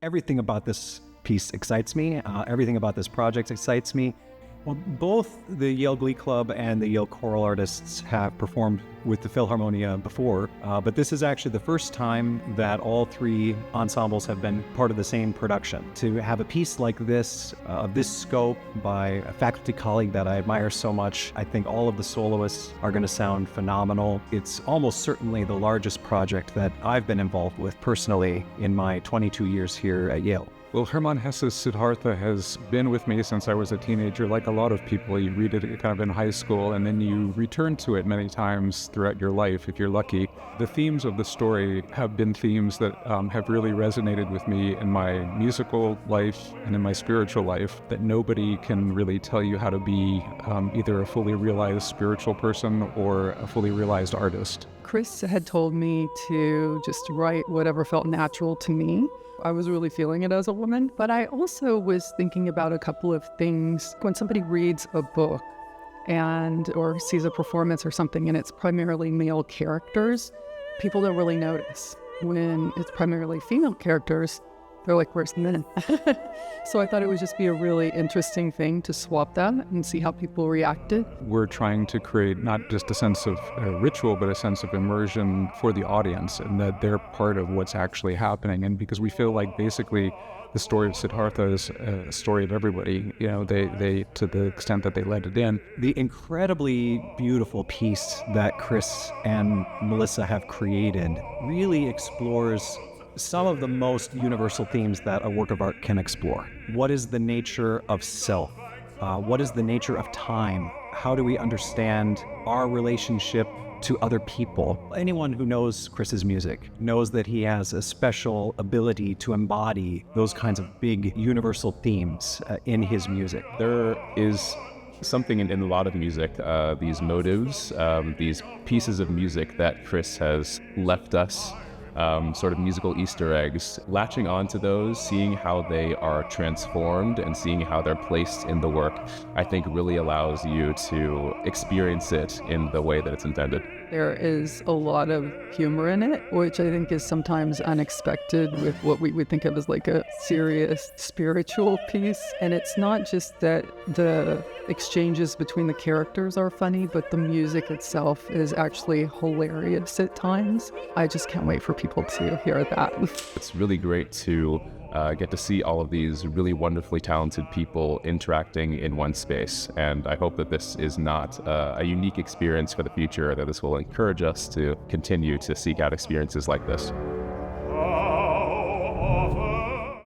Everything about this piece excites me. Everything about this project excites me. Well, both the Yale Glee Club and the Yale choral artists have performed with the Philharmonia before, but this is actually the first time that all three ensembles have been part of the same production. To have a piece like this, of this scope, by a faculty colleague that I admire so much, I think all of the soloists are going to sound phenomenal. It's almost certainly the largest project that I've been involved with personally in my 22 years here at Yale. Well, Hermann Hesse's Siddhartha has been with me since I was a teenager. Like a lot of people, you read it kind of in high school, and then you return to it many times throughout your life, if you're lucky. The themes of the story have been themes that have really resonated with me in my musical life and in my spiritual life, that nobody can really tell you how to be either a fully realized spiritual person or a fully realized artist. Chris had told me to just write whatever felt natural to me. I was really feeling it as a woman, but I also was thinking about a couple of things. When somebody reads a book or sees a performance or something and it's primarily male characters, people don't really notice. When it's primarily female characters, they're like, where's the men? So I thought it would just be a really interesting thing to swap that and see how people reacted. We're trying to create not just a sense of ritual, but a sense of immersion for the audience, and that they're part of what's actually happening. And because we feel like basically the story of Siddhartha is a story of everybody, they to the extent that they let it in. The incredibly beautiful piece that Chris and Melissa have created really explores some of the most universal themes that a work of art can explore. What is the nature of self? What is the nature of time? How do we understand our relationship to other people? Anyone who knows Chris's music knows that he has a special ability to embody those kinds of big universal themes in his music. There is something in a lot of music, these motives, these pieces of music that Chris has left us, sort of musical Easter eggs, latching onto those, seeing how they are transformed and seeing how they're placed in the work, I think really allows you to experience it in the way that it's intended. There is a lot of humor in it, which I think is sometimes unexpected with what we would think of as like a serious spiritual piece. And it's not just that the exchanges between the characters are funny, but the music itself is actually hilarious at times. I just can't wait for people to hear that. It's really great to get to see all of these really wonderfully talented people interacting in one space. And I hope that this is not a unique experience for the future, that this will encourage us to continue to seek out experiences like this.